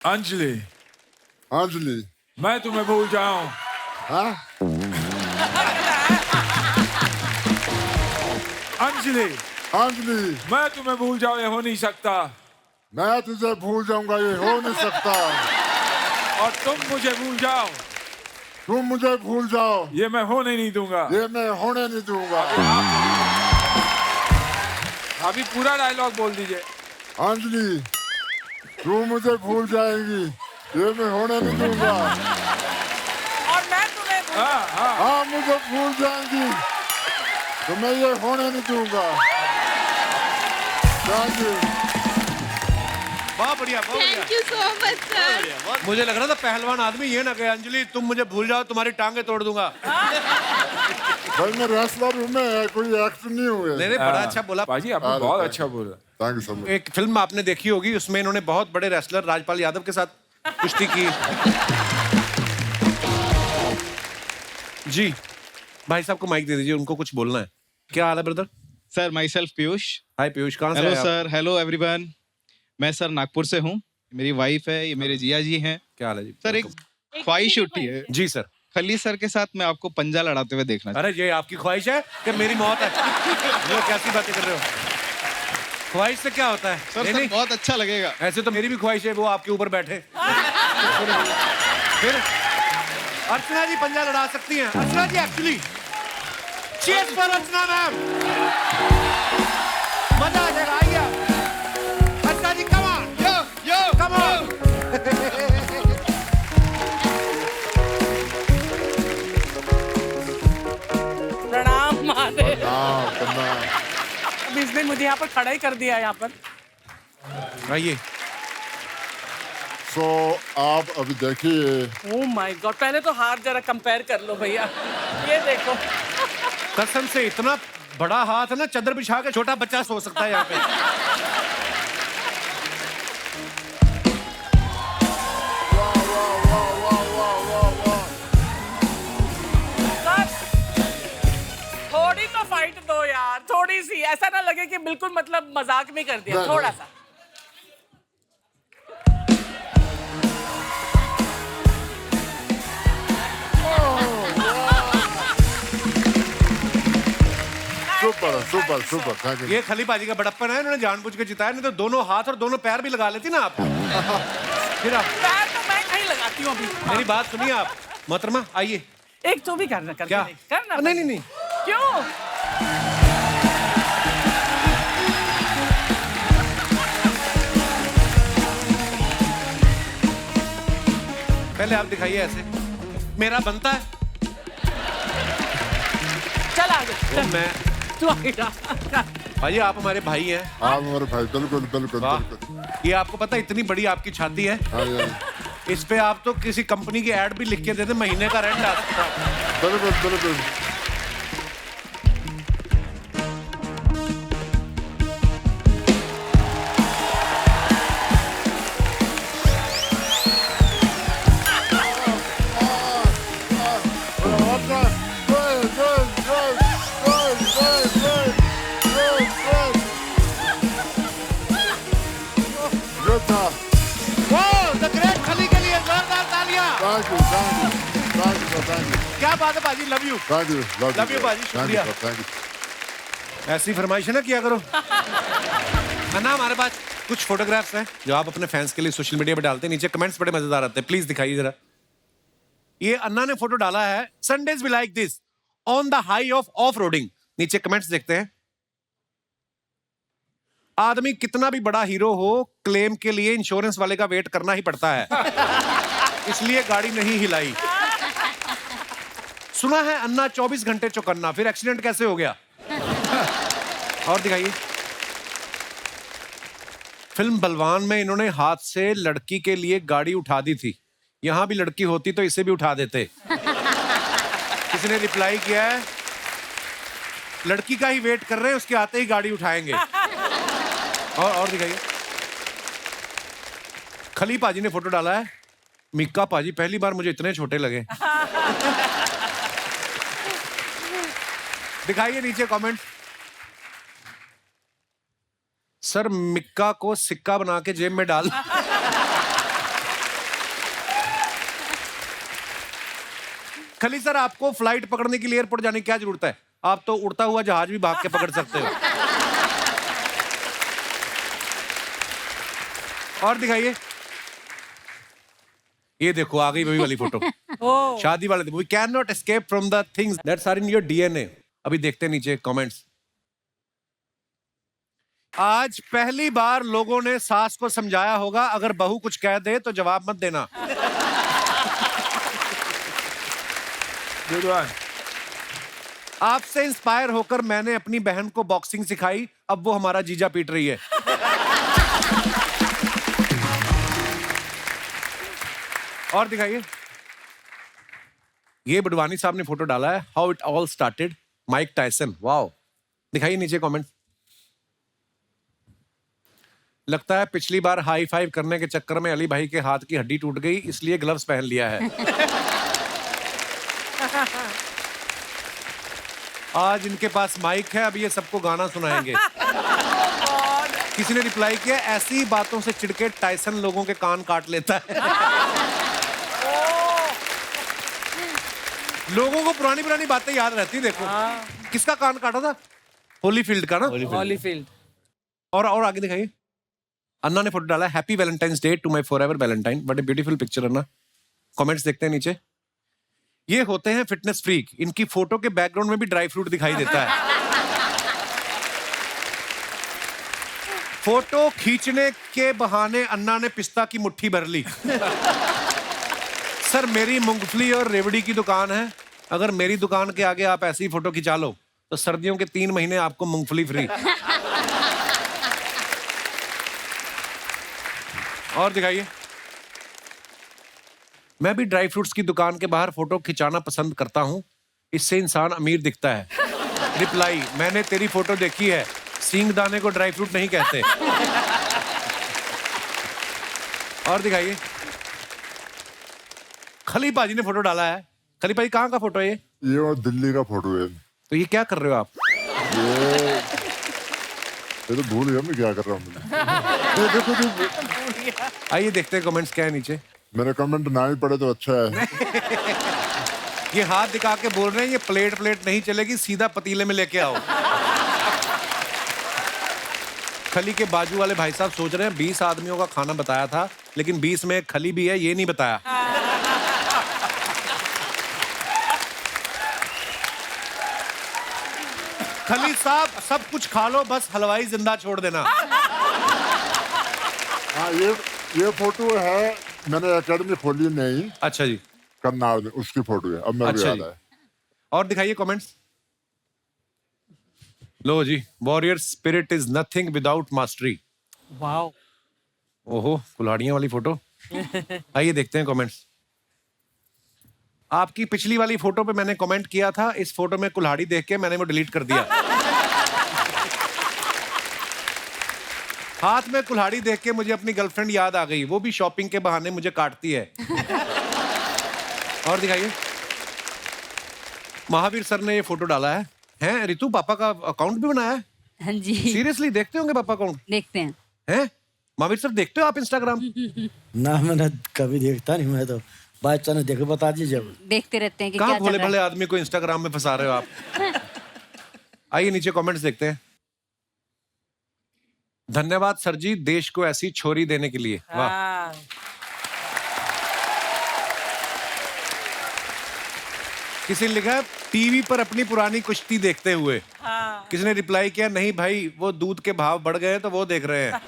अंजलि, अंजलि, मैं तुम्हें भूल जाऊं। हाँ? अंजलि, अंजलि, मैं तुम्हें भूल जाऊं, ये हो नहीं सकता। मैं तुझे भूल जाऊंगा, ये हो नहीं सकता। और तुम मुझे भूल जाओ, तुम मुझे भूल जाओ, ये मैं होने नहीं दूंगा। ये मैं होने नहीं दूंगा। अभी पूरा डायलॉग बोल दीजिए। अंजलि, तू मुझे भूल जाएगी, ये मैं होने नहीं दूंगा। और मैं तुम्हें हाँ, मुझे भूल जाएंगी, तो मैं ये होने नहीं दूंगा। Thank you. बहुत बढ़िया, बहुत बढ़िया। Thank you so much sir. मुझे लग रहा था पहलवान आदमी ये ना कहे अंजलि तुम मुझे भूल जाओ तुम्हारी टांगे तोड़ दूंगा। भाई मैं रेसलर हूँ, मैं कोई एक्टर नहीं हुए। नहीं बड़ा अच्छा बोला बाजी, आपने अरे, बहुत thank अच्छा you. बोला। Thank you so much. एक फिल्म आपने देखी होगी उसमें इन्होंने बहुत बड़े रेसलर राजपाल यादव के साथ कुश्ती की। जी भाई साहब को माइक दे दीजिए, उनको कुछ बोलना है। क्या हाल है brother? Sir myself Piyush. Hi Piyush, कहाँ से हेलो आए आप? Sir, hello everyone. मैं सर नागपुर से हूँ, मेरी वाइफ है, ये मेरे जिया जी हैं। क्या हाल है जी? सर एक ख्वाहिश उठी है, जी सर। खली सर के साथ मैं आपको पंजा लड़ाते हुए देखना अरे ये आपकी ख्वाहिश है कि मेरी मौत है? ये कैसी बातें कर रहे हो? ख्वाहिश से क्या होता है? सर, नहीं, सर नहीं, बहुत अच्छा लगेगा। ऐसे तो मेरी भी ख्वाहिश है वो आपके ऊपर बैठे। फिर अर्चना जी पंजा लड़ा सकती हैं। Archana ji actually cheers for Archana ma'am. मजा आ जाएगा, आइए आप। Archana ji come on, yo yo come on. प्रणाम महादेव। हाँ, करना। अब इसने मुझे यहाँ पर खड़ा ही कर दिया है यहाँ पर। आइए। सो आप अभी देखिए, ओह माय गॉड, पहले तो हाथ जरा कंपेयर कर लो भैया। ये देखो, कसम से इतना बड़ा हाथ है ना, चादर बिछा के छोटा बच्चा सो सकता है यहाँ पे। सर थोड़ी तो फाइट दो यार, थोड़ी सी, ऐसा ना लगे कि बिल्कुल मतलब मजाक में कर दिया, नहीं, थोड़ा नहीं। सा। Super super super, thank you. ये खली बाजी का बड़प्पन है, इन्होंने जानबूझ के जिताया, नहीं तो दोनों हाथ और दोनों पैर भी लगा लेती ना आप। फिर आप पैर तो मैं कहीं लगाती हूँ अभी। मेरी बात सुनिए आप मोहतरमा, आइए। एक तो भी करना, करके क्या? देख, करना। नहीं नहीं नहीं, क्यों? पहले आप दिखाइए ऐसे, मेरा बनता है। चल आगे, तो मैं तू आगे जा। भाई आप हमारे भाई हैं। हाँ मेरे भाई, बिल्कुल बिल्कुल वाह, बिल्कुल। ये आपको पता है इतनी बड़ी आपकी छाती है, हाँ ये इस पे आप तो किसी कंपनी की एड भी लिख के देते, महीने का रेंट आ सकता है। बिल्कुल बिल्कुल। द ग्रेट खली के लिए जोरदार तालियां। क्या बात है बाजी, लव यू। Love you, बाजी, शुक्रिया। ऐसी फरमाइश है ना किया करो। अन्ना हमारे पास कुछ फोटोग्राफ्स हैं जो आप अपने फैंस के लिए सोशल मीडिया पे डालते हैं, नीचे कमेंट्स बड़े मजेदार आते हैं, प्लीज दिखाइए जरा। ये अन्ना ने फोटो डाला है, Sundays be like this on the high of off roading. नीचे कमेंट्स देखते हैं। आदमी कितना भी बड़ा हीरो हो, क्लेम के लिए इंश्योरेंस वाले का वेट करना ही पड़ता है, इसलिए गाड़ी नहीं हिलाई। सुना है अन्ना 24 घंटे चौकन्ना, फिर एक्सीडेंट कैसे हो गया? और दिखाइए। फिल्म बलवान में इन्होंने हाथ से लड़की के लिए गाड़ी उठा दी थी, यहां भी लड़की होती तो इसे भी उठा देते। किसी ने रिप्लाई किया है, लड़की का ही वेट कर रहे हैं, उसके आते ही गाड़ी उठाएंगे। और दिखाइए। खली पाजी ने फोटो डाला है, मिक्का पाजी पहली बार मुझे इतने छोटे लगे। दिखाइए नीचे कमेंट। सर मिक्का को सिक्का बना के जेब में डाल। खली सर, आपको फ्लाइट पकड़ने के लिए एयरपोर्ट जाने की क्या जरूरत है? आप तो उड़ता हुआ जहाज भी भाग के पकड़ सकते हो। और दिखाइए, ये देखो आ गई वही वाली फोटो। शादी वाले दिन। We can not escape from the things that's are in your DNA. अभी देखते हैं नीचे कमेंट्स। आज पहली बार लोगों ने सास को समझाया होगा, अगर बहू कुछ कह दे तो जवाब मत देना। Good one. आपसे इंस्पायर होकर मैंने अपनी बहन को बॉक्सिंग सिखाई, अब वो हमारा जीजा पीट रही है। और दिखाइए, ये बडवानी साहब ने फोटो डाला है, how it all started, Mike Tyson. Wow, दिखाइए नीचे कमेंट। लगता है पिछली बार हाई फाइव करने के चक्कर में अली भाई के हाथ की हड्डी टूट गई, इसलिए ग्लव्स पहन लिया है। आज इनके पास माइक है, अब ये सबको गाना सुनाएंगे। किसी ने रिप्लाई किया, ऐसी बातों से चिढ़के टायसन लोगों के कान काट लेता है। लोगों को पुरानी पुरानी बातें याद रहती। देखो किसका कान काटा था, होलीफील्ड का ना। हॉलीफील्ड। और आगे दिखाइए, अन्ना ने फोटो डाला, happy valentine's day to my forever valentine. What a beautiful picture Anna. Comments देखते हैं नीचे। ये होते हैं फिटनेस फ्रीक, इनकी फोटो के बैकग्राउंड में भी ड्राई फ्रूट दिखाई देता है। फोटो खींचने के बहाने अन्ना ने पिस्ता की मुट्ठी भर ली। सर मेरी मूंगफली और रेवड़ी की दुकान है, अगर मेरी दुकान के आगे आप ऐसी फोटो खिंचा लो तो सर्दियों के 3 महीने आपको मूंगफली फ्री। और दिखाइए, मैं भी ड्राई फ्रूट्स की दुकान के बाहर फोटो खिंचाना पसंद करता हूं, इससे इंसान अमीर दिखता है। रिप्लाई, मैंने तेरी फोटो देखी है, सींगदाने को ड्राई फ्रूट नहीं कहते। और दिखाइए, खली पाजी ने फोटो डाला है। खली पाजी कहाँ का फोटो है ये? ये वो दिल्ली का फोटो है। तो ये क्या कर रहे हो आप? ये तो भूल गया मैं क्या कर रहा हूँ। आइए देखते हैं कमेंट्स क्या है नीचे। मेरे कमेंट ना ही पड़े तो अच्छा है। ये हाथ दिखा के बोल रहे हैं, ये प्लेट नहीं चलेगी, सीधा पतीले में लेके आओ। खली के बाजू वाले भाई साहब सोच रहे हैं 20 आदमियों का खाना बताया था, लेकिन 20 में खली भी है, ये नहीं बताया। खली साहब सब कुछ खा लो, बस हलवाई जिंदा छोड़ देना। हाँ, ये फोटो है, मैंने एकेडमी खोली नहीं। अच्छा जी, करनाल में, उसकी फोटो है। अब मेरे को याद है। और दिखाइए कमेंट्स। लो जी, warrior spirit is nothing without mastery. Wow, ओहो, कुल्हाड़ियां वाली फोटो। आइए देखते हैं कमेंट्स। आपकी पिछली वाली फोटो पे मैंने कमेंट किया था, इस फोटो में कुल्हाड़ी देख के मैंने वो डिलीट कर दिया। हाथ में कुल्हाड़ी देख के मुझे अपनी गर्लफ्रेंड याद आ गई, वो भी शॉपिंग के बहाने मुझे काटती है। और दिखाइए, महावीर सर ने ये फोटो डाला है। हैं रितु, पापा का अकाउंट भी बनाया है? हाँ जी, सीरियसली देखते होंगे पापा अकाउंट? देखते हैं। हैं महावीर सर, देखते हो आप इंस्टाग्राम? ना, मैंने कभी देखता नहीं, मैं तो बाई चांस देखे बता दीजिए। देखते रहते हैं कि कहाँ क्या भोले चल रहा भले है। आदमी को इंस्टाग्राम में फंसा रहे हो आप। आइए नीचे कमेंट्स देखते हैं। धन्यवाद सर जी, देश को ऐसी छोरी देने के लिए। वाह। हाँ। किसी ने लिखा है, टीवी पर अपनी पुरानी कुश्ती देखते हुए। हाँ। किसी ने रिप्लाई किया, नहीं भाई, वो दूध के भाव बढ़ गए तो वो देख रहे हैं।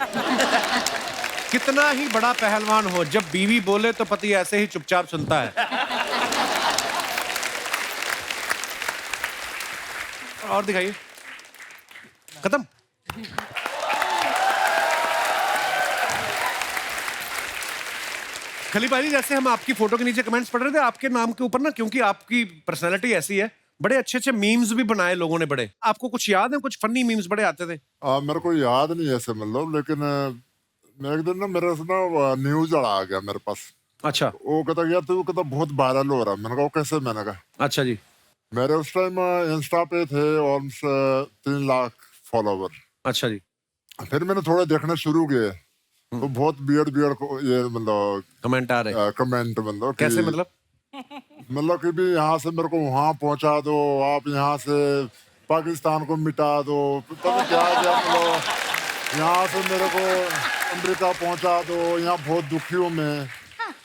कितना ही बड़ा पहलवान हो, जब बीवी बोले तो पति ऐसे ही चुपचाप सुनता है। और दिखाइए, खत्म। खली भाई, जैसे हम आपकी फोटो के नीचे कमेंट्स पढ़ रहे थे, आपके नाम के ऊपर ना, क्योंकि आपकी पर्सनैलिटी ऐसी है, बड़े अच्छे अच्छे मीम्स भी बनाए लोगों ने। बड़े, आपको कुछ याद है? कुछ फनी मीम्स बड़े आते थे। मेरे को याद नहीं ऐसे, मतलब, लेकिन एक दिन ना मेरे से ना न्यूज आ गया मेरे पास। अच्छा। वो कहता गया, तो वो कहता बहुत वायरल हो रहा है। मैंने कहा कैसे? मैंने कहा अच्छा जी। मेरे उस टाइम इंस्टा पे थे ऑलमोस्ट 3 लाख फॉलोवर। अच्छा जी। फिर मैंने थोड़ा देखना शुरू किए, तो बहुत बियर्ड ये मतलब कमेंट आ रहे? कमेंट, मतलब कैसे? मतलब मतलब कि भी यहाँ से मेरे को वहाँ पहुँचा दो, आप यहाँ से पाकिस्तान को मिटा दो, पता क्या क्या, मतलब यहाँ से मेरे को अमेरिका पहुँचा दो, यहाँ बहुत दुखी हूँ मैं।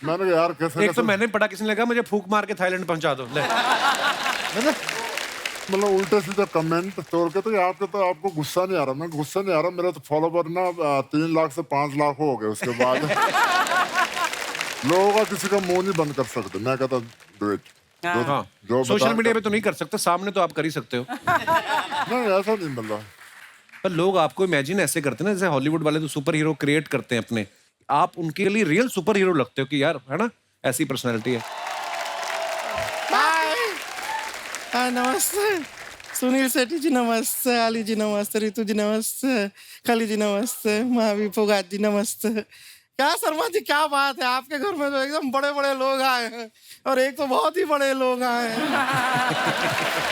मैंने कहा यार कैसे एक तो मैंने पढ़ा, किसी ने लगा मुझे फूक मार के थाईलैंड पहुंचा दो। ले मतलब उल्टे सीधे कमेंट तोड़ के, तो यार तो आपको गुस्सा नहीं आ रहा? मैं गुस्सा नहीं आ रहा, मेरा तो फॉलोवर ना 3 लाख से 5 लाख हो गए। उसके बाद लोगों का किसी का मुंह नहीं बंद कर सकते। मैं कहता डू इट। हाँ, सोशल मीडिया पे तो नहीं कर सकते, सामने तो आप कर ही सकते हो। नहीं ऐसा नहीं, मतलब पर लोग आपको इमेजिन ऐसे करते हैं ना, जैसे हॉलीवुड वाले तो सुपर हीरो क्रिएट करते हैं अपने, आप उनके लिए रियल सुपर हीरो लगते हो कि यार, है ना, ऐसी पर्सनैलिटी है। हाँ नमस्ते सुनील शेट्टी जी, नमस्ते आली जी, नमस्ते रितु जी, नमस्ते खली जी, नमस्ते महावीर फोगाट जी, नमस्ते। क्या शर्मा जी, क्या बात है, आपके घर में तो एकदम बड़े बड़े लोग आए हैं, और एक तो बहुत ही बड़े लोग आए हैं।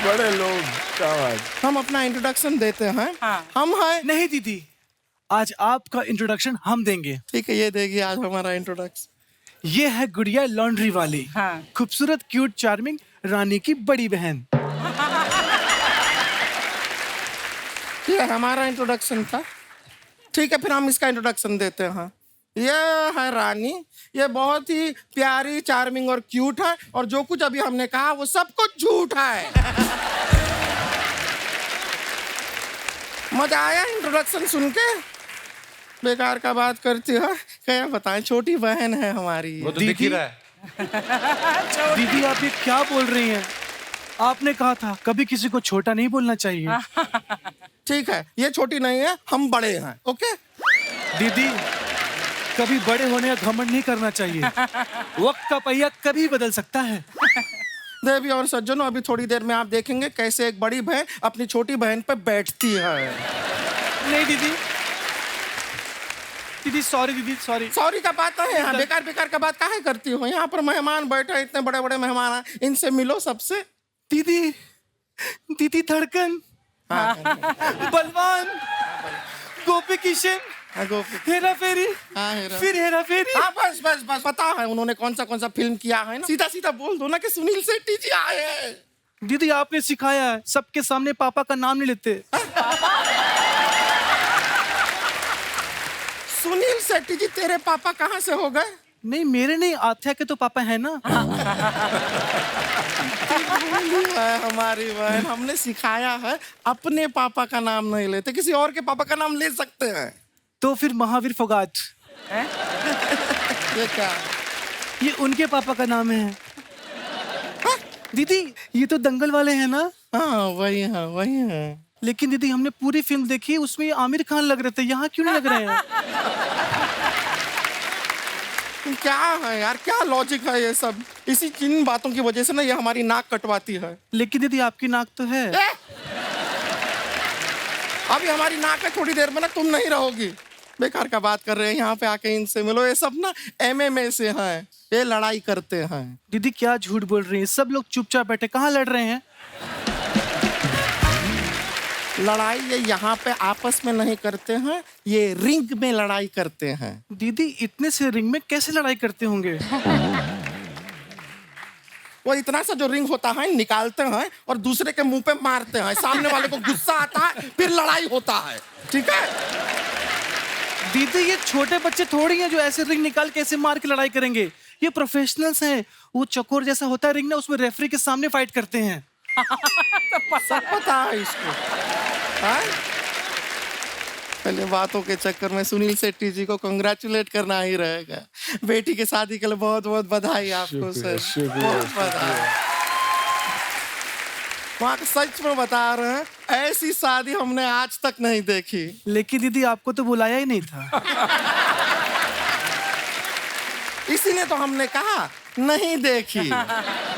बड़े लोग, क्या बात। हम अपना इंट्रोडक्शन देते हैं। हाँ। हम हैं। नहीं दीदी, आज आपका इंट्रोडक्शन हम देंगे। ठीक है, ये देखिए आज हमारा इंट्रोडक्शन। ये है गुड़िया लॉन्ड्री वाली, हाँ। खूबसूरत क्यूट चार्मिंग रानी की बड़ी बहन। ये हमारा इंट्रोडक्शन था। ठीक है, फिर हम इसका इंट्रोडक्शन देते हैं। ये है रानी, ये बहुत ही प्यारी, चार्मिंग और क्यूट है, और जो कुछ अभी हमने कहा वो सब कुछ झूठ है। मजा आया इंट्रोडक्शन सुन के? बेकार का बात करती है, क्या बताएं, छोटी बहन है हमारी। वो तो दिख ही रहा है। दीदी आप ये क्या बोल रही हैं? आपने कहा था कभी किसी को छोटा नहीं बोलना चाहिए। ठीक है, ये छोटी नहीं है, हम बड़े हैं। ओके दीदी, कभी बड़े होने का घमंड नहीं करना चाहिए। वक्त का पहिया कभी बदल सकता है। देवी और सज्जनों, अभी थोड़ी देर में आप देखेंगे कैसे एक बड़ी बहन अपनी छोटी बहन पे बैठती है। नहीं दीदी, दीदी सॉरी, दीदी सॉरी। सॉरी का बात है यहाँ, बेकार बेकार का बात काहे करती हो? यहाँ पर मेहमान बैठे हैं, इतने बड़े बड़े मेहमान हैं, इनसे मिलो सबसे। दीदी, दीदी धड़कन, बलवान, गोपी किशन, हेरा फेरी, फिर हेरा फेरी। हाँ बस बस बस, पता है उन्होंने कौन सा फिल्म किया है ना। सीधा सीधा बोल दो ना कि सुनील शेट्टी जी आए हैं। दीदी आपने सिखाया है, सबके सामने पापा का नाम नहीं लेते। सुनील शेट्टी जी, तेरे पापा कहाँ से हो गए? नहीं मेरे नहीं, आथ्या के तो पापा है ना। हमारी बहन, हमने सिखाया है अपने पापा का नाम नहीं लेते, किसी और के पापा का नाम ले सकते हैं। तो फिर महावीर फोगाट, ये क्या? ये उनके पापा का नाम है। दीदी ये तो दंगल वाले हैं ना? हाँ वही है, वही है। लेकिन दीदी हमने पूरी फिल्म देखी, उसमें ये आमिर खान लग रहे थे, यहाँ क्यों नहीं लग रहे हैं? क्या है यार, क्या लॉजिक है ये सब? इसी किन बातों की वजह से ना ये हमारी नाक कटवाती है। लेकिन दीदी आपकी नाक तो है। अभी हमारी नाक है, थोड़ी देर में ना तुम नहीं रहोगी। बेकार का बात कर रहे हैं, यहाँ पे आके इनसे मिलो। ये सब ना MMA से हैं, ये लड़ाई करते हैं। दीदी क्या झूठ बोल रही हैं, सब लोग चुपचाप बैठे, कहाँ लड़ रहे हैं? लड़ाई ये यहाँ पे आपस में नहीं करते हैं, ये रिंग में लड़ाई करते हैं। दीदी इतने से रिंग में कैसे लड़ाई करते होंगे? वो इतना सा जो रिंग होता है निकालते हैं और दूसरे के मुंह पे मारते हैं, सामने वाले को गुस्सा आता है, फिर लड़ाई होता है। ठीक है दीदी, ये छोटे बच्चे थोड़ी हैं जो ऐसे रिंग निकाल के ऐसे मार के लड़ाई करेंगे। ये प्रोफेशनल्स हैं। वो चकोर जैसा होता है रिंग ना, उसमें रेफरी के सामने फाइट करते हैं। सब पता है इसको। पहले बातों के चक्कर में सुनील शेट्टी जी को कंग्रेचुलेट करना ही रहेगा। बेटी के शादी के लिए बहुत बहुत बधाई आपको सर, बहुत बधाई। वहाँ सच में बता रहे हैं, ऐसी शादी हमने आज तक नहीं देखी। लेकिन दीदी आपको तो बुलाया ही नहीं था। इसीलिए तो हमने कहा नहीं देखी।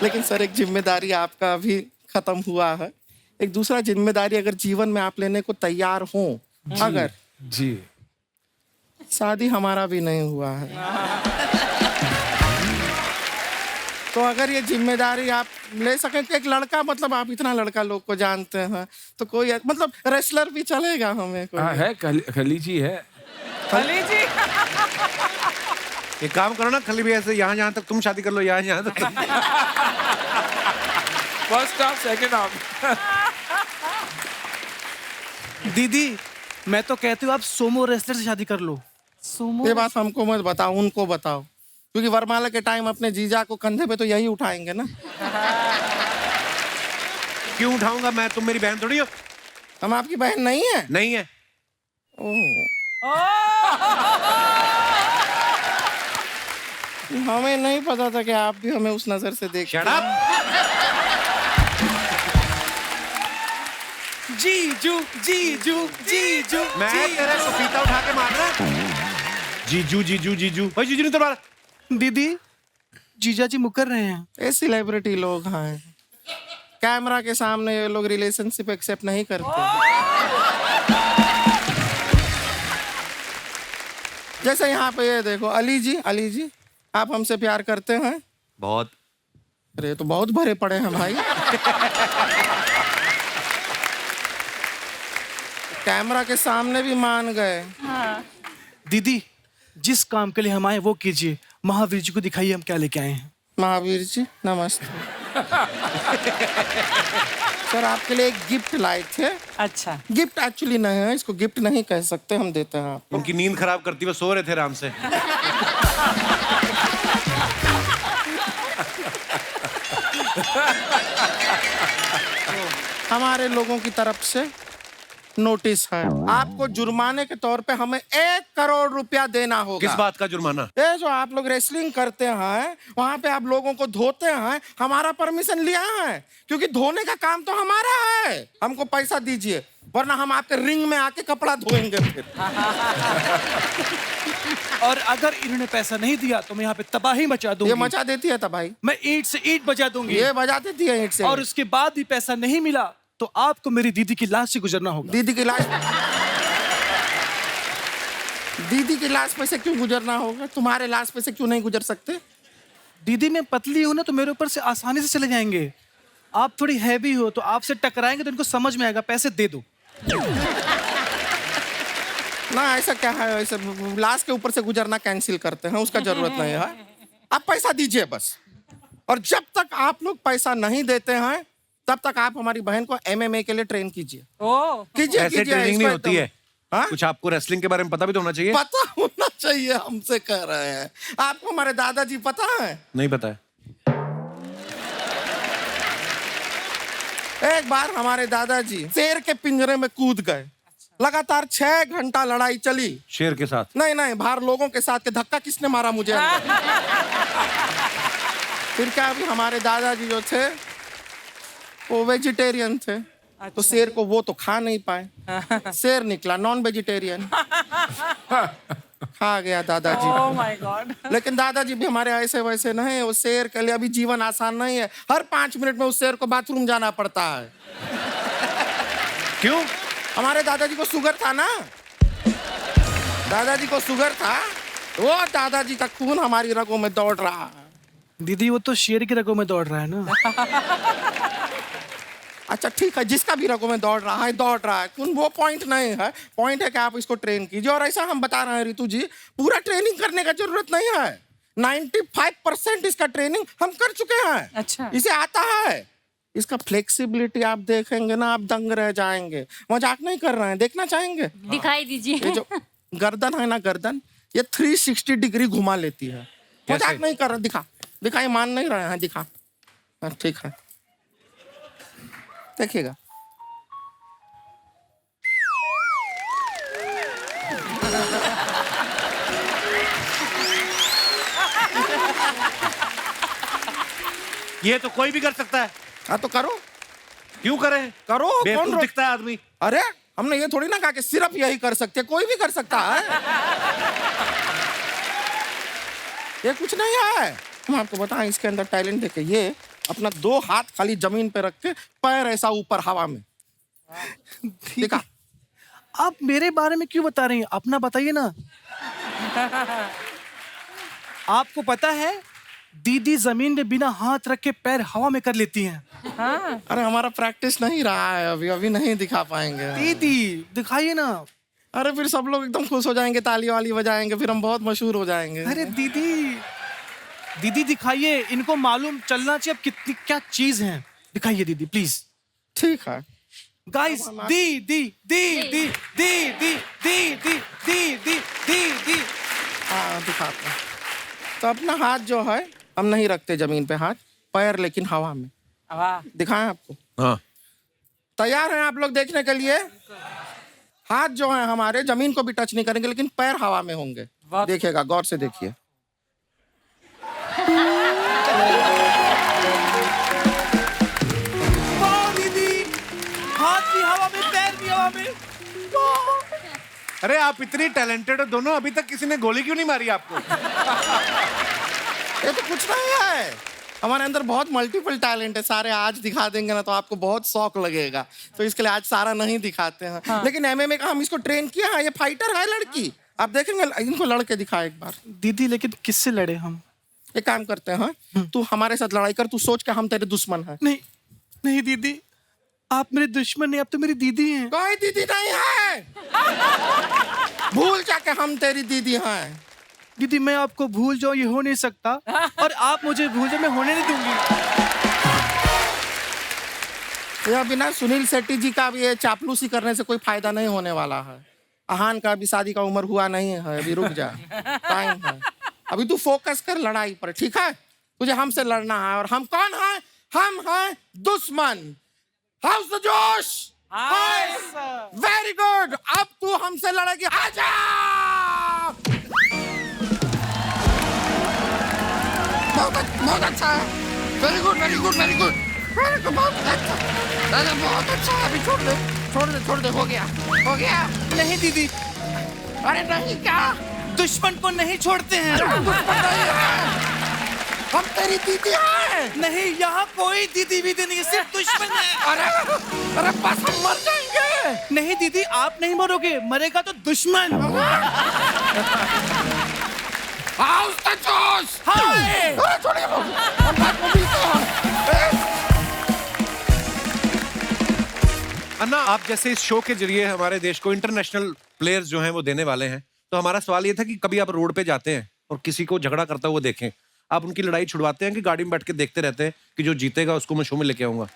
लेकिन सर एक जिम्मेदारी आपका अभी खत्म हुआ है। एक दूसरा जिम्मेदारी अगर जीवन में आप लेने को तैयार हो, अगर जी, शादी हमारा भी नहीं हुआ है, तो अगर ये जिम्मेदारी आप ले सकें कि एक लड़का, मतलब आप इतना लड़का लोग को जानते हैं, तो कोई मतलब रेसलर भी चलेगा हमें कोई? है खली जी है। खली जी एक काम करो ना, खली भी ऐसे यहाँ जहाँ तक तुम शादी कर लो, यहाँ तक। First half second half. दीदी मैं तो कहती हूँ आप सोमो रेसलर से शादी कर लो। सुमो ये बात हमको मत बताओ, उनको बताओ, क्योंकि वरमाला के टाइम अपने जीजा को कंधे पे तो यही उठाएंगे ना। क्यों उठाऊंगा मैं? तुम मेरी बहन थोड़ी हो। हम आपकी बहन नहीं है। नहीं है। हमें नहीं पता था कि आप भी हमें उस नजर से देख। Shut up! जीजू जीजू जीजू मैं तेरे को पीता उठा के मार रहा। जीजू जीजू जीजू भाई, जीजू नहीं तो मारा। दीदी जीजा जी मुकर रहे हैं। ये सेलिब्रिटी लोग हैं, कैमरा के सामने ये लोग रिलेशनशिप एक्सेप्ट नहीं करते। जैसे यहाँ पे ये देखो, अली जी आप हमसे प्यार करते हैं? बहुत। अरे तो बहुत भरे पड़े हैं भाई। कैमरा के सामने भी मान गए। दीदी जिस काम के लिए हम आए वो कीजिए, महावीर जी को दिखाइए हम क्या लेके आए हैं। महावीर जी नमस्ते। सर आपके लिए एक गिफ्ट लाए थे। अच्छा गिफ्ट एक्चुअली नहीं है, इसको गिफ्ट नहीं कह सकते, हम देते हैं आपको। उनकी नींद खराब करती, वो सो रहे थे आराम से। हमारे लोगों की तरफ से नोटिस है, आपको जुर्माने के तौर पे हमें 1 करोड़ रुपया देना होगा। किस बात का जुर्माना? ये जो आप लोग रेसलिंग करते हैं, वहाँ पे आप लोगों को धोते हैं, हमारा परमिशन लिया है, क्योंकि धोने का काम तो हमारा है। हमको पैसा दीजिए, वरना हम आपके रिंग में आके कपड़ा धोएंगे फिर। और अगर इन्होंने पैसा नहीं दिया तो मैं यहाँ पे तबाही मचा दूंगी। ये मचा देती है तबाही। मैं ईंट से ईंट बजा दूंगी। ये बजा देती है ईंट से। और उसके बाद भी पैसा नहीं मिला तो आपको मेरी दीदी की लाश से गुजरना होगा। दीदी की लाश पे से क्यों गुजरना होगा? तुम्हारे लाश पे से क्यों नहीं गुजर सकते? दीदी मैं पतली हूं ना तो मेरे ऊपर से आसानी से चले जाएंगे। आप थोड़ी हैवी हो तो आपसे टकराएंगे तो इनको समझ में आएगा, पैसे दे दो। ना ऐसा क्या है, ऐसे लाश के ऊपर से गुजरना कैंसिल करते हैं, उसका जरूरत नहीं है। आप पैसा दीजिए बस। और जब तक आप लोग पैसा नहीं देते हैं तब तक आप हमारी बहन को MMA के लिए ट्रेन कीजिए। कीजिए ऐसे कीजिए। ट्रेनिंग नहीं होती है। हाँ? कुछ आपको रेसलिंग के बारे में पता भी तो होना चाहिए। पता होना चाहिए, हमसे कह रहे हैं। आपको हमारे दादाजी पता है? नहीं पता है। एक बार हमारे दादाजी शेर के पिंजरे में कूद गए। लगातार 6 घंटा लड़ाई चली। शेर के साथ? नहीं, बाहर लोगों के साथ। के धक्का किसने मारा मुझे अंदर? फिर क्या, अभी हमारे दादाजी जो थे वो वेजिटेरियन थे। तो शेर को वो तो खा नहीं पाए, शेर निकला नॉन वेजिटेरियन। खा गया दादाजी। ओह माय गॉड। लेकिन दादाजी भी हमारे ऐसे वैसे नहीं। वो शेर के लिए अभी जीवन आसान नहीं है। हर 5 मिनट में उस शेर को बाथरूम जाना पड़ता है। क्यों? हमारे दादाजी को शुगर था ना, दादाजी को शुगर था, वो दादाजी का खून हमारी रगों में दौड़ रहा है। दीदी वो तो शेर की रगों में दौड़ रहा है ना। अच्छा ठीक है, जिसका भी रगों में दौड़ रहा है खून, वो पॉइंट नहीं है। पॉइंट है कि आप इसको ट्रेन कीजिए। और ऐसा हम बता रहे हैं रितु जी, पूरा ट्रेनिंग करने का जरूरत नहीं है। 95% इसका ट्रेनिंग हम कर चुके हैं। अच्छा। इसे आता है। इसका फ्लेक्सिबिलिटी आप देखेंगे ना, आप दंग रह जाएंगे। मजाक नहीं कर रहे हैं, देखना चाहेंगे? दिखाई दीजिए। ये जो गर्दन है ना, गर्दन ये 360 डिग्री घुमा लेती है। मजाक नहीं कर रहे, दिखा, ये मान नहीं रहे हैं, दिखा। ठीक है, देखिएगा। ये तो कोई भी कर सकता है। हाँ तो करो। क्यों करे? करो। बेवकूफ दिखता है आदमी। अरे हमने ये थोड़ी ना कहा कि सिर्फ यही कर सकते, कोई भी कर सकता है। ये कुछ नहीं है। हम आपको बताएं, इसके अंदर टैलेंट देखे। ये अपना 2 हाथ खाली जमीन पे रख के पैर ऐसा ऊपर हवा में दिखा। आप मेरे बारे में क्यों बता रही हैं? अपना बताइए ना। आपको पता है दीदी जमीन में बिना हाथ रख के पैर हवा में कर लेती हैं। हाँ। अरे हमारा प्रैक्टिस नहीं रहा है, अभी नहीं दिखा पाएंगे। दीदी दिखाइए ना। अरे फिर सब लोग एकदम खुश हो जाएंगे, ताली वाली बजाएंगे, फिर हम बहुत मशहूर हो जाएंगे। अरे दीदी दिखाइए, इनको मालूम चलना चाहिए अब कितनी क्या चीज है। दिखाइए दीदी प्लीज। ठीक है। गाइस दी दी दी दी दी दी दी दी दी दी दी दी। हाँ दिखाते हैं। तो अपना हाथ जो है हम नहीं रखते जमीन पे, हाथ पैर लेकिन हवा में। वाह। दिखाएं आपको? हाँ। तैयार हैं आप लोग देखने के लिए? हाथ जो है हमारे जमीन को भी टच नहीं करेंगे, लेकिन पैर हवा में होंगे। देखिएगा, गौर से देखिए। वाह दीदी, हाथ भी हवा में, पैर भी हवा में। अरे आप इतनी टैलेंटेड हो दोनों, अभी तक किसी ने गोली क्यों नहीं मारी आपको? ये तो कुछ नहीं है, हमारे अंदर बहुत मल्टीपल टैलेंट है। सारे आज दिखा देंगे ना तो आपको बहुत शौक लगेगा, तो इसके लिए आज सारा नहीं दिखाते हैं। हाँ। लेकिन MMA का हम इसको ट्रेन किया है, ये फाइटर है लड़की। आप देखेंगे, इनको लड़के दिखा एक बार। दीदी लेकिन किससे लड़े हम? एक काम करते हैं, तू हमारे साथ लड़ाई कर, तू सोच के हम तेरे दुश्मन हैं। नहीं नहीं दीदी, आप मेरे दुश्मन नहीं, आप तो मेरी दीदी हैं। कोई दीदी नहीं है, भूल जाके हम तेरी दीदी हैं। दीदी मैं आपको भूल जाऊं ये हो नहीं सकता, और आप मुझे भूल जाओ मैं होने नहीं दूंगी। ये अभी ना सुनील शेट्टी जी का भी ये चापलूसी करने से कोई फायदा नहीं होने वाला है। अहान का अभी शादी का उम्र हुआ नहीं है, अभी रुक जा, टाइम है। अभी तू फोकस कर लड़ाई पर, ठीक है? तुझे हमसे लड़ना है, और हम कौन है? हम हैं दुश्मन। हाउस द जोश। वेरी गुड, अब तू हमसे लड़ेगी। आजा! बहुत अच्छा है। Very good very good very good, बहुत अच्छा, दादा बहुत अच्छा है। अभी छोड़ दे छोड़ दे छोड़ दे, हो गया हो गया। नहीं दीदी, अरे नहीं, क्या? दुश्मन को नहीं छोड़ते हैं। दुश्मन नहीं है, हम तेरी दीदी हैं। नहीं, यहाँ कोई दीदी वीदी नहीं, सिर्फ दुश्मन है। अरे बस हम मर जाएंगे। नहीं दीदी, आप नहीं मरोगे, मरेगा तो दुश्मन। हाउस द जोश। अरे छोड़िए, हम बात में मिलते हैं। अन्ना, आप जैसे इस शो के जरिए हमारे देश को इंटरनेशनल प्लेयर्स जो हैं वो देने वाले हैं, तो हमारा सवाल ये था कि कभी आप रोड पे जाते हैं और किसी को झगड़ा करता हुआ देखें, आप उनकी लड़ाई छुड़वाते हैं कि गाड़ी में बैठ के देखते रहते हैं कि जो जीतेगा उसको मैं शो में लेके आऊंगा?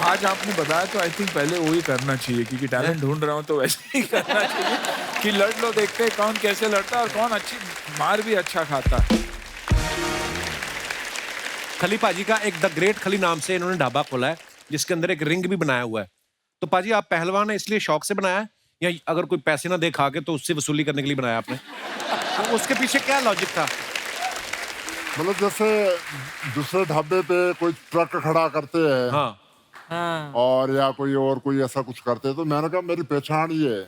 आज आपने बताया तो आई थिंक पहले वही करना चाहिए, क्योंकि टैलेंट ढूंढ रहा हूँ तो वैसे ही करना चाहिए कि लड़ लो, देखते हैं कौन कैसे लड़ता है और कौन अच्छी मार भी अच्छा खाता है। खली पाजी का एक द ग्रेट खली नाम से इन्होंने ढाबा खोला है, जिसके अंदर एक रिंग भी बनाया हुआ है। तो पाजी, आप पहलवान है इसलिए शौक से बनाया है, या अगर कोई पैसे ना दे खा के तो उससे वसूली करने के लिए बनाया आपने? तो उसके पीछे क्या लॉजिक था? मतलब जैसे दूसरे ढाबे पे कोई ट्रक खड़ा करते हैं, हाँ, और या कोई ऐसा कुछ करते हैं, तो मैंने कहा मेरी पहचान ये है,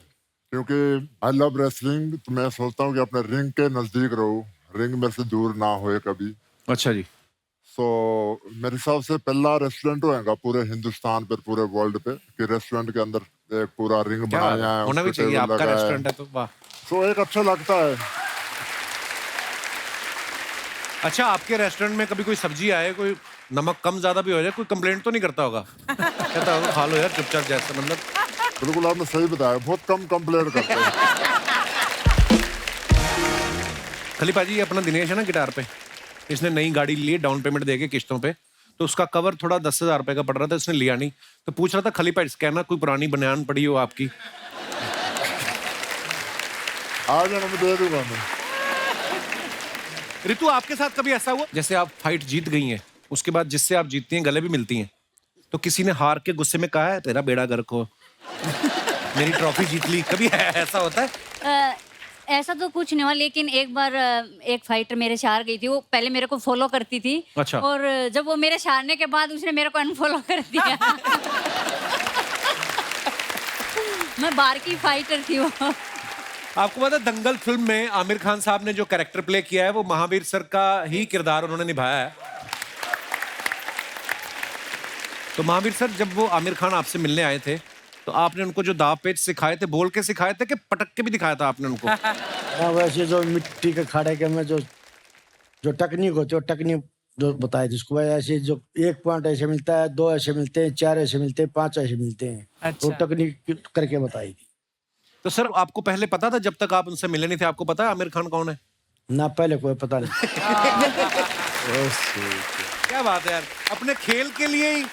क्योंकि आई लव रेसलिंग, तो मैं सोचता हूँ कि अपने रिंग के नजदीक रहूं, रिंग मेरे से दूर ना होए कभी। अच्छा जी। सो मेरे हिसाब से पहला रेस्टोरेंट होएगा पूरे हिंदुस्तान पर, पूरे वर्ल्ड पे, कि रेस्टोरेंट के अंदर एक पूरा रिंग बनाया है, होना भी चाहिए, आपका रेस्टोरेंट है तो वाह। सो एक अच्छा लगता है। अच्छा, आपके रेस्टोरेंट में कभी कोई सब्जी आए, कोई नमक कम ज्यादा भी हो जाए, कोई कंप्लेंट तो नहीं करता होगा? कहता होगा खा लो यार चुपचाप, जैसा मतलब। बिल्कुल आपने सही बताया, बहुत कम कंप्लेंट करते हैं। खली पाजी, अपना दिनेश है ना गिटार पे, इसने नई गाड़ी ली, डाउन पेमेंट देके किश्तों पे, तो उसका कवर थोड़ा 10,000 रुपए का पड़ रहा था, इसने लिया नहीं, तो पूछ रहा था खली पाजी कहना कोई पुरानी बनियान पड़ी हो आपकी? आ जाना, मैं दे दूंगा मैं। रितु, आपके साथ कभी ऐसा हुआ जैसे आप फाइट जीत गई हैं, उसके बाद जिससे आप जीतती हैं गले भी मिलती हैं, तो किसी ने हार के गुस्से में कहा है तेरा बेड़ा गर्क हो, मेरी ट्रॉफी जीत ली, कभी ऐसा होता है? ऐसा तो कुछ नहीं हुआ, लेकिन एक बार एक फाइटर मेरे से हार गई थी। वो पहले मेरे को फॉलो करती थी। अच्छा। और जब वो मेरे से हारने के बाद उसने मेरे को अनफॉलो कर दिया। मैं बाहर की फाइटर थी वो। आपको पता है दंगल फिल्म में आमिर खान साहब ने जो कैरेक्टर प्ले किया है वो महावीर सर का ही किरदार उन्होंने निभाया है। तो महावीर सर, जब वो आमिर खान आपसे मिलने आए थे तो आपने उनको जो दाव पेच सिखाए थे, बोल के सिखाए थे कि पटक के भी दिखाया था आपने उनको? हाँ, वैसे जो मिट्टी के खाड़े के में जो टेक्निक होती है, टेक्निक जो बताई थी उसको, ऐसे जो 1 पॉइंट ऐसे मिलता है, 2 ऐसे मिलते हैं, 4 ऐसे मिलते हैं, 5 ऐसे मिलते हैं। अच्छा। वो टेक्निक करके बताई थी। तो सर, आपको पहले पता था, जब तक आप उनसे मिले नहीं थे, आपको पता है आमिर खान कौन है? ना, पहले कोई पता नहीं। क्या बात है यार, अपने खेल के लिए ही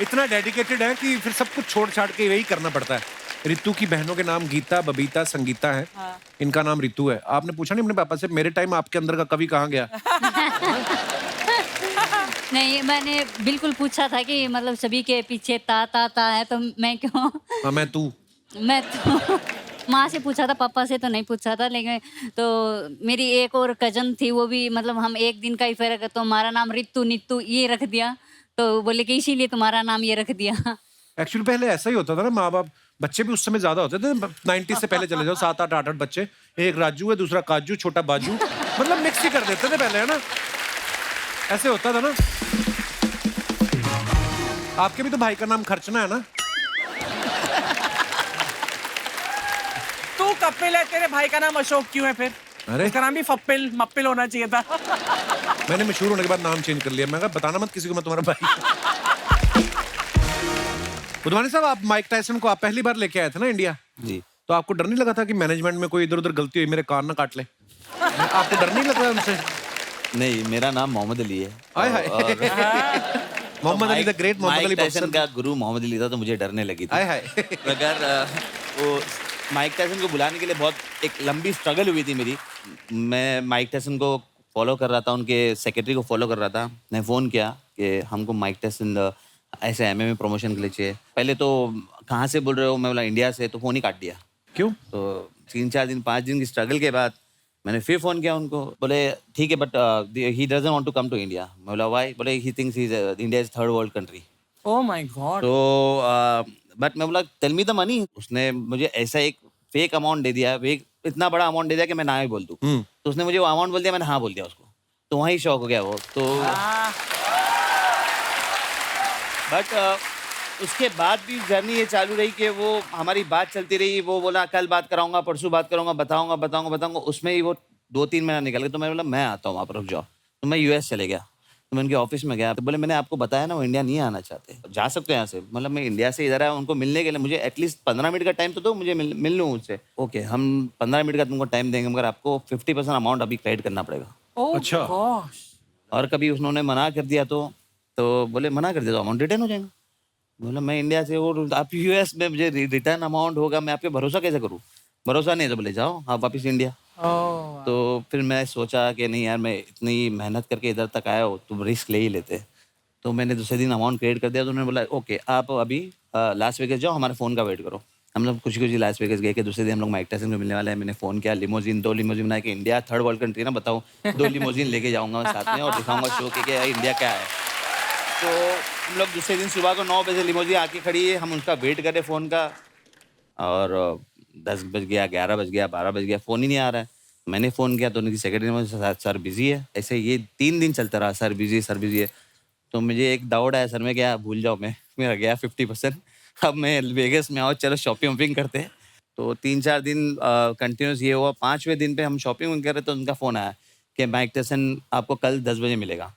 इतना डेडिकेटेड है कि फिर सब कुछ छोड़ छाड़ के यही करना पड़ता है। रितु की बहनों के नाम गीता, बबीता, संगीता है। हाँ। इनका नाम रितु है। आपने पूछा नहीं अपने पापा से मेरे टाइम आपके अंदर का कवि कहाँ गया? नहीं, मैंने बिल्कुल पूछा था कि मतलब सभी के पीछे ता है तो मैं क्यों? हाँ, मैं तो माँ से पूछा था, पापा से तो नहीं पूछा था। लेकिन तो मेरी एक और कजन थी, वो भी मतलब हम एक दिन का ही फर्क है, तो हमारा नाम रितु नित्तु ये रख दिया। तो बोले कि इसीलिए तुम्हारा नाम ये रख दिया। एक्चुअली पहले ऐसा ही होता था ना, माँ बाप, बच्चे भी उस समय ज्यादा होते थे। 90 से पहले चले जाओ, 7 8 बच्चे, एक राजू है, दूसरा काजू, छोटा बाजू, मतलब मिक्स ही कर देते थे पहले, है ना? ऐसे होता था ना। आपके भी तो भाई का नाम खर्चना है ना? तू कपिल है, तेरे भाई का नाम अशोक क्यों है फिर? अरे इसका नाम भी फप्पिल मप्पिल होना चाहिए था। मैंने मशहूर होने के बाद नाम चेंज कर लिया। मैं कहा बताना मत किसी को मैं तुम्हारा भाई। बुधवानी साहब, आप माइक टायसन को आप पहली बार लेके आए थे ना इंडिया जी। तो आपको डर नहीं लगा था कि मैनेजमेंट में कोई इधर उधर गलती हुई, मेरे कान ना काट ले? आपको डर नहीं लग रहा उनसे? नहीं, मेरा नाम मोहम्मद अली है। हाय हाय। Muhammad Ali the great, Muhammad Ali Tyson का गुरु मोहम्मद अली था, तो मुझे डरने लगी थी। हाय हाय। अगर वो माइक टायसन को बुलाने के लिए बहुत एक लंबी स्ट्रगल हुई थी मेरी। मैं माइक टायसन को फॉलो कर रहा था, उनके सेक्रेटरी को फॉलो कर रहा था। मैंने फ़ोन किया कि हमको माइक टायसन ऐसे MMA प्रमोशन के लिए चाहिए। पहले तो कहाँ से बोल रहे हो? मैं बोला इंडिया से, तो फ़ोन ही काट दिया। क्यों? तो 3-4 दिन 5 दिन की स्ट्रगल के बाद मैंने फिर फ़ोन किया उनको। बोले ठीक है, but he doesn't want to come to India. मैं बोला व्हाई? बोले he thinks India is 3rd world country. Oh my god. तो बट मैं बोला टेल मी द मनी। उसने मुझे ऐसा एक फेक अमाउंट दे दिया, इतना बड़ा अमाउंट दे दिया कि मैं ना ही बोल दूं। तो उसने मुझे वो अमाउंट बोल दिया, मैंने हाँ बोल दिया उसको। तो वहीं शौक हो गया वो तो। बट उसके बाद भी जर्नी ये चालू रही कि वो हमारी बात चलती रही। वो बोला कल बात कराऊंगा, परसों बात करूंगा, बताऊंगा। उसमें ही वो 2-3 महीना निकल गया। तो मैं बोला मैं आता हूँ वहाँ पर, रुक जाओ। तो मैं US चले गया। तो मैं उनके ऑफिस में गया, तो बोले मैंने आपको बताया ना वो इंडिया नहीं आना चाहते, जा सकते हैं यहाँ से। मतलब मैं इंडिया से इधर आया उनको मिलने के लिए, मुझे एटलीस्ट 15 मिनट का टाइम तो दो, मुझे मिल लूँ उनसे। ओके, हम 15 मिनट का तुमको टाइम देंगे, मगर आपको 50% अमाउंट अभी क्रेडिट करना पड़ेगा। अच्छा। और कभी उन्होंने मना कर दिया तो बोले मना कर दिया तो अमाउंट रिटर्न हो जाएगा। बोला मैं इंडिया से, और आप US में मुझे रिटर्न अमाउंट होगा, मैं आप पे भरोसा कैसे करूँ? भरोसा नहीं है तो बोले जाओ आप वापस इंडिया। तो फिर मैं सोचा कि नहीं यार, मैं इतनी मेहनत करके इधर तक आया हो तो रिस्क ले ही लेते। तो मैंने दूसरे दिन अमाउंट क्रेडिट कर दिया। तो उन्होंने बोला ओके आप अभी लास वेगस जाओ, हमारे फ़ोन का वेट करो। हम लोग कुछ लास वेगस गए कि दूसरे दिन हम लोग माइक टायसन को मिलने वाले हैं। मैंने फ़ोन किया, लिमोजिन 2 लिमोजिन बनाया कि इंडिया 3rd वर्ल्ड कंट्री ना, बताओ 2 लिमोजिन लेके जाऊँगा मैं साथ में और दिखाऊँगा शो कि इंडिया क्या है। तो हम लोग दूसरे दिन सुबह को 9 बजे लिमोजिन आके खड़ी है, हम उसका वेट करें फ़ोन का, और 10 बज गया, 11 बज गया, 12 बज गया, फ़ोन ही नहीं आ रहा है। मैंने फ़ोन किया तो उनकी सेक्रेटरी ने मुझे सर बिजी है। ऐसे ये 3 दिन चलता रहा, सर बिजी है। तो मुझे एक डाउट आया, सर मैं क्या भूल जाऊँ मैं, मेरा गया 50%। अब मैं वेगस में आओ, चलो शॉपिंग करते हैं। तो 3-4 दिन कंटिन्यूस ये हुआ। 5वें दिन पे हम शॉपिंग कर रहे तो उनका फ़ोन आया कि माइक टायसन आपको कल 10 बजे मिलेगा।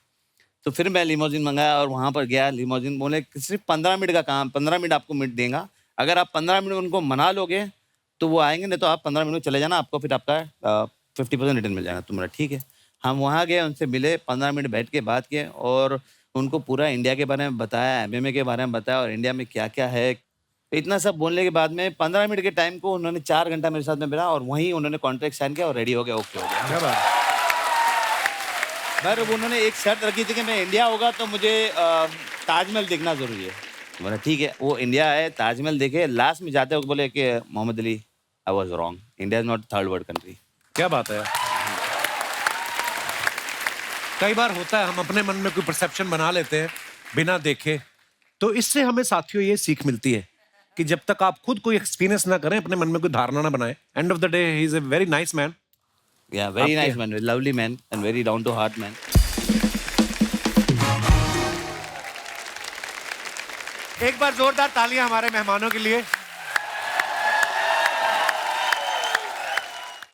तो फिर मैं लिमोजिन मंगाया और वहाँ पर गया। लिमोजिन बोले सिर्फ 15 मिनट का काम, 15 मिनट आपको मिनट देगा। अगर आप 15 मिनट उनको मना लोगे तो वो आएंगे, नहीं तो आप 15 मिनट में चले जाना, आपको फिर आपका 50% रिटर्न मिल जाएगा। तो मेरा ठीक है। हम वहाँ गए, उनसे मिले, 15 मिनट बैठ के बात किए और उनको पूरा इंडिया के बारे में बताया, MMA के बारे में बताया और इंडिया में क्या क्या है। तो इतना सब बोलने के बाद में 15 मिनट के टाइम को उन्होंने 4 घंटा मेरे साथ में बिता और वहीं उन्होंने कॉन्ट्रैक्ट साइन किया और रेडी हो गया, ओके हो गया। क्या बात। पर उन्होंने एक शर्त रखी थी कि मैं इंडिया होगा तो मुझे ताजमहल देखना ज़रूरी है। बोला ठीक है। वो इंडिया आए, ताजमहल देखे। लास्ट में जाते वक्त बोले कि Muhammad Ali I was wrong, India is not 3rd world country. क्या बात है। कई बार होता है हम अपने मन में कोई परसेप्शन बना लेते हैं बिना देखे। तो इससे हमें साथियों ये सीख मिलती है कि जब तक आप खुद कोई एक्सपीरियंस ना करें, अपने मन में कोई धारणा ना बनाए। End of the day he is a very nice man. Yeah, very nice man, lovely man and very down to heart man. एक बार जोरदार तालियां हमारे मेहमानों के लिए।